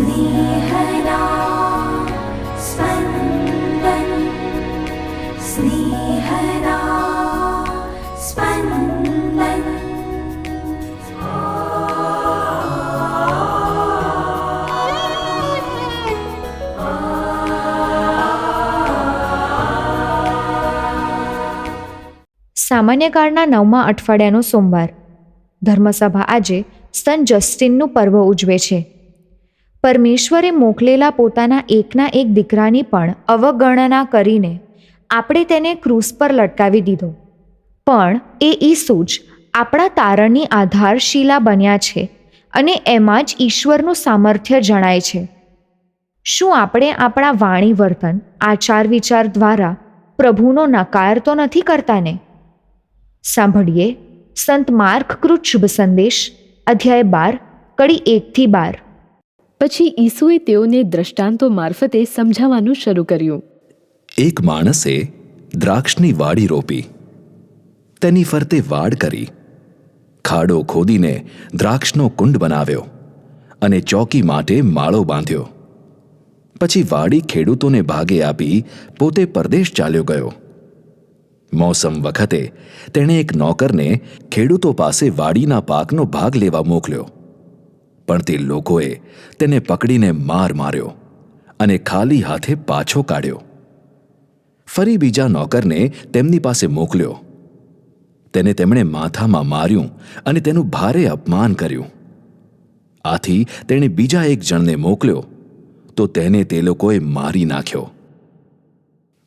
स्नेहदा स्पन्दन स्नेहदा स्पन्दन। સામાન્ય કાળના 9મા અઠવાડિયાનો સોમવાર. ધર્મસભા આજે સંત જસ્ટિનનું પર્વ ઉજવે છે. પરમેશ્વરે મોકલેલા પોતાના એકના એક દીકરાની પણ અવગણના કરીને આપણે તેને ક્રૂસ પર લટકાવી દીધો. પણ એ ઈસુ જ આપણા તારણની આધારશિલા બન્યા છે અને એમાં જ ઈશ્વરનું સામર્થ્ય જણાય છે. શું આપણે આપણા વાણી વર્તન આચાર વિચાર દ્વારા પ્રભુનો નકાર તો નથી કરતા ને? સાંભળીએ સંત માર્ક કૃત શુભ સંદેશ અધ્યાય 12 કડી 1-12. પછી ઈસુએ તેઓને દ્રષ્ટાંતો મારફતે સમજાવવાનું શરૂ કર્યું. એક માણસે દ્રાક્ષની વાડી રોપી, તેની ફરતે વાડ કરી, ખાડો ખોદીને દ્રાક્ષનો કુંડ બનાવ્યો અને ચોકી માટે માળો બાંધ્યો. પછી વાડી ખેડૂતોને ભાગે આપી પોતે પરદેશ ચાલ્યો ગયો. મોસમ વખતે તેણે એક નોકરને ખેડૂતો પાસે વાડીના પાકનો ભાગ લેવા મોકલ્યો, પણ તે લોકોએ તેને પકડીને માર માર્યો અને ખાલી હાથે પાછો કાઢ્યો. ફરી બીજા નોકરને તેમની પાસે મોકલ્યો. તેને તેમણે માથામાં માર્યું અને તેનું ભારે અપમાન કર્યું. આથી તેણે બીજા એક જણને મોકલ્યો, તો તેને તે લોકોએ મારી નાખ્યો.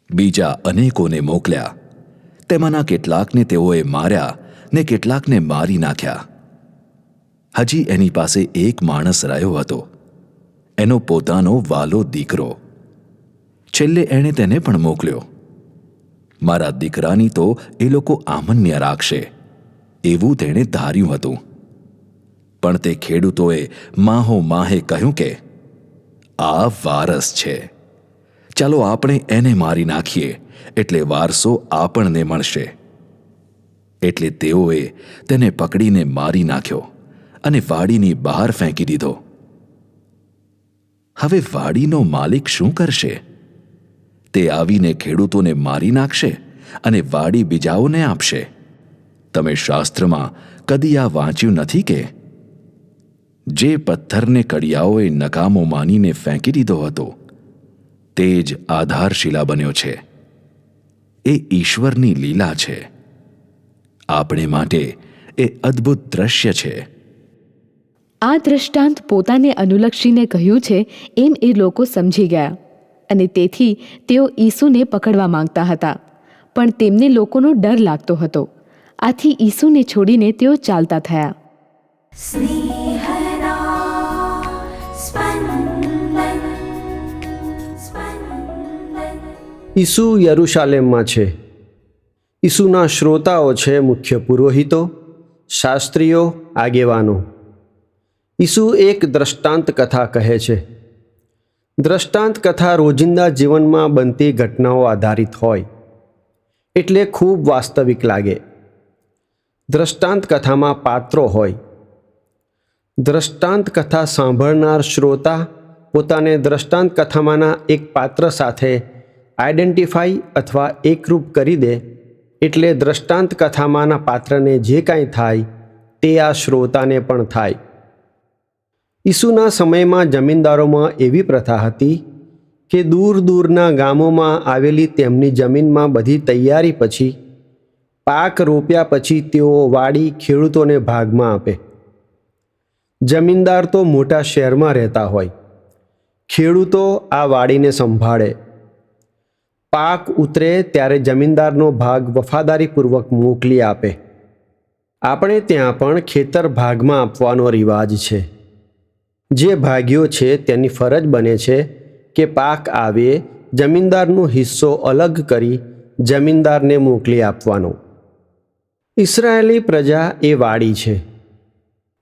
બીજા અનેકોને મોકલ્યા. તેમાંના કેટલાકને તેઓએ માર્યા ને કેટલાકને મારી નાખ્યા. હજી એની પાસે એક માણસ રહ્યો હતો, એનો પોતાનો વાલો દીકરો. છેલ્લે એણે તેને પણ મોકલ્યો. મારા દીકરાની તો એ લોકો આમન્ય રાખશે, એવું તેણે ધાર્યું હતું. પણ તે ખેડૂતોએ માહો માહે કહ્યું કે આ વારસ છે, ચાલો આપણે એને મારી નાખીએ, એટલે વારસો આપણને મળશે. એટલે તેઓએ તેને પકડીને મારી નાખ્યો અને વાડીની બહાર ફેંકી દીધો. હવે વાડીનો માલિક શું કરશે? તે આવીને ખેડૂતોને મારી નાખશે અને વાડી બીજાઓને આપશે. તમે શાસ્ત્રમાં કદી આ વાંચ્યું નથી કે જે પથ્થરને કડિયાઓએ નકામો માનીને ફેંકી દીધો હતો, તે જ આધારશિલા બન્યો છે. એ ઈશ્વરની લીલા છે. આપણે માટે એ અદ્ભુત દ્રશ્ય છે. આ દ્રષ્ટાંત પોતાને અનુલક્ષીને કહ્યું છે એમ એ લોકો સમજી ગયા, અને તેથી તેઓ ઈસુને પકડવા માંગતા હતા, પણ તેમને લોકોનો ડર લાગતો હતો. આથી ઈસુને છોડીને તેઓ ચાલતા થયા. स्नेहदा स्पन्दन स्पन्दन। ઈસુ યરુશાલેમમાં છે. ઈસુના શ્રોતાઓ છે મુખ્ય પુરોહિતો, શાસ્ત્રીઓ, આગેવાનો. ઈસુ એક દ્રષ્ટાંત કથા કહે છે. દ્રષ્ટાંત કથા રોજિંદા જીવનમાં બનતી ઘટનાઓ આધારિત હોય એટલે ખૂબ વાસ્તવિક લાગે. દ્રષ્ટાંત કથામાં પાત્રો હોય. દ્રષ્ટાંત કથા સાંભળનાર શ્રોતા પોતાને દ્રષ્ટાંત કથામાંના એક પાત્ર સાથે આઈડેન્ટિફાઈ અથવા એકરૂપ કરી દે, એટલે દ્રષ્ટાંત કથામાંના પાત્રને જે કાંઈ થાય તે આ શ્રોતાને પણ થાય. ઈસુના સમયમાં જમીનદારોમાં એવી પ્રથા હતી કે દૂર દૂરના ગામોમાં આવેલી તેમની જમીનમાં બધી તૈયારી પછી, પાક રોપ્યા પછી તેઓ વાડી ખેડૂતોને ભાગમાં આપે. જમીનદાર તો મોટા શહેરમાં રહેતા હોય, ખેડૂતો આ વાડીને સંભાળે. પાક ઉતરે ત્યારે જમીનદારનો ભાગ વફાદારીપૂર્વક મોકલી આપે. આપણે ત્યાં પણ ખેતર ભાગમાં આપવાનો રિવાજ છે. જે ભાગ્યો છે તેની ફરજ બને છે કે પાક આવે જમીનદારનો હિસ્સો અલગ કરી જમીનદારને મોકલી આપવાનો. ઇસરાયેલી પ્રજા એ વાડી છે.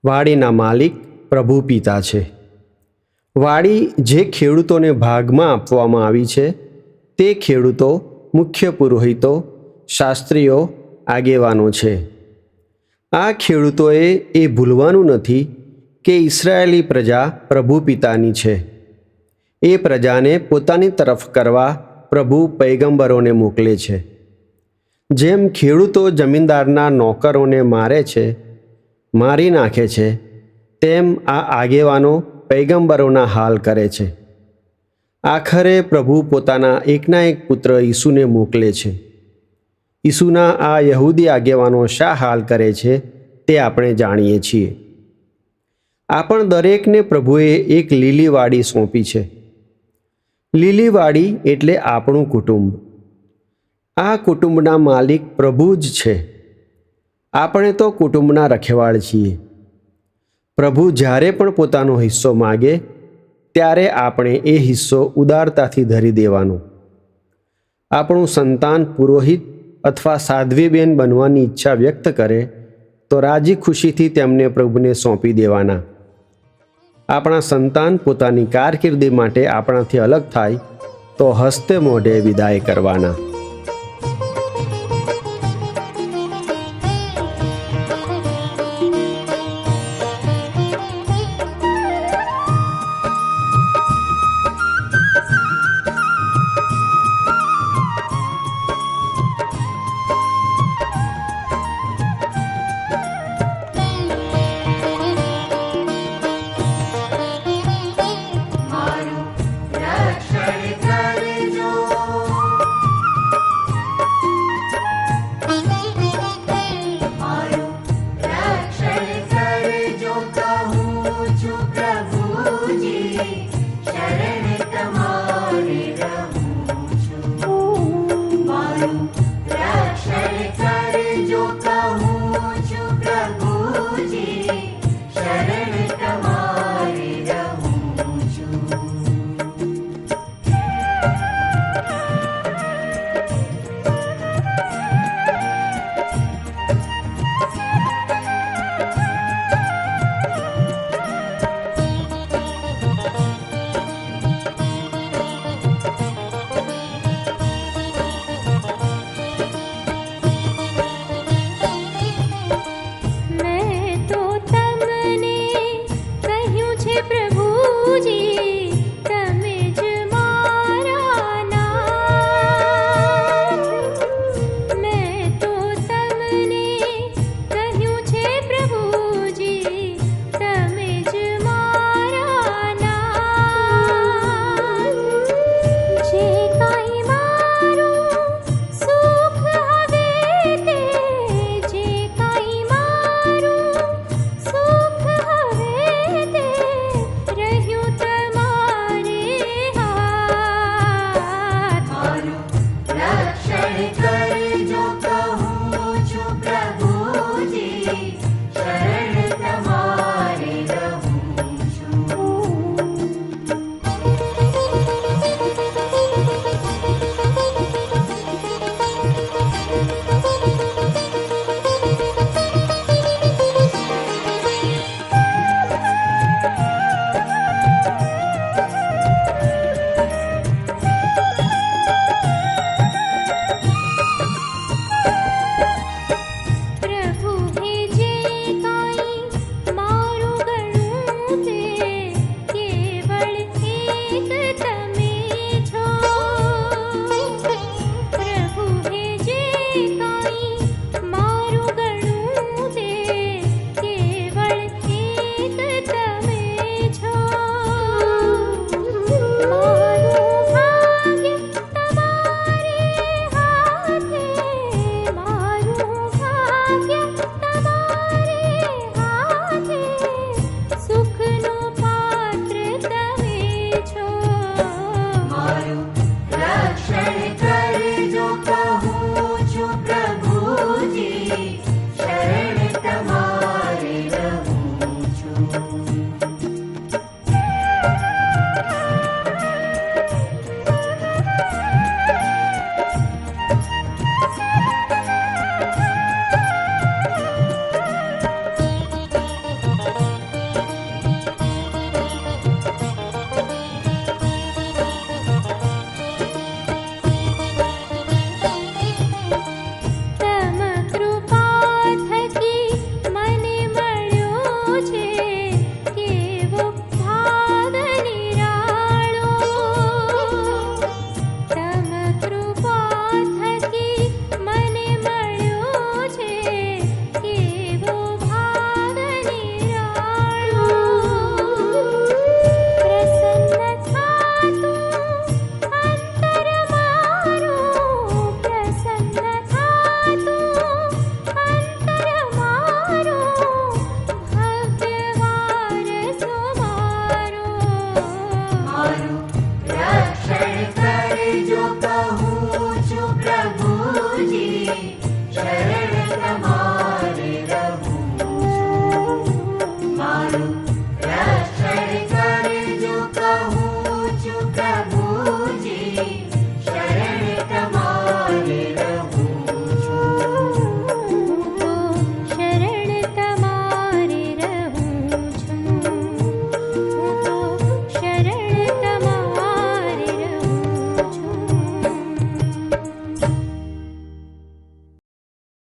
વાડીના માલિક પ્રભુ પિતા છે. વાડી જે ખેડૂતોને ભાગમાં આપવામાં આવી છે તે ખેડૂતો, મુખ્ય પુરોહિતો, શાસ્ત્રીઓ, આગેવાનો છે. આ ખેડૂતોએ એ ભૂલવાનું નથી કે ઇસરાયેલી પ્રજા પ્રભુ પિતાની છે. એ પ્રજાને પોતાની તરફ કરવા પ્રભુ પૈગંબરોને મોકલે છે. જેમ ખેડૂતો જમીનદારના નોકરોને મારે છે, મારી નાખે છે, તેમ આ આગેવાનો પૈગંબરોના હાલ કરે છે. આખરે પ્રભુ પોતાના એકના એક પુત્ર ઈસુને મોકલે છે. ઈસુના આ યહૂદી આગેવાનો શા હાલ કરે છે તે આપણે જાણીએ છીએ. આપણ દરેકને પ્રભુએ એક લીલી વાડી સોંપી છે. લીલી વાડી એટલે આપણું કુટુંબ. આ કુટુંબના માલિક પ્રભુ જ છે. આપણે તો કુટુંબના રખેવાળ છીએ. પ્રભુ જ્યારે પણ પોતાનો હિસ્સો માગે ત્યારે આપણે એ હિસ્સો ઉદારતાથી ધરી દેવાનો. આપણું સંતાન પુરોહિત અથવા સાધ્વીબેન બનવાની ઈચ્છા વ્યક્ત કરે તો રાજી ખુશીથી તેમને પ્રભુને સોંપી દેવાના. આપણા સંતાન પોતાની કારકિર્દી માટે આપણાથી અલગ થાય તો હસ્તે મોઢે વિદાય કરવાના. બાહુ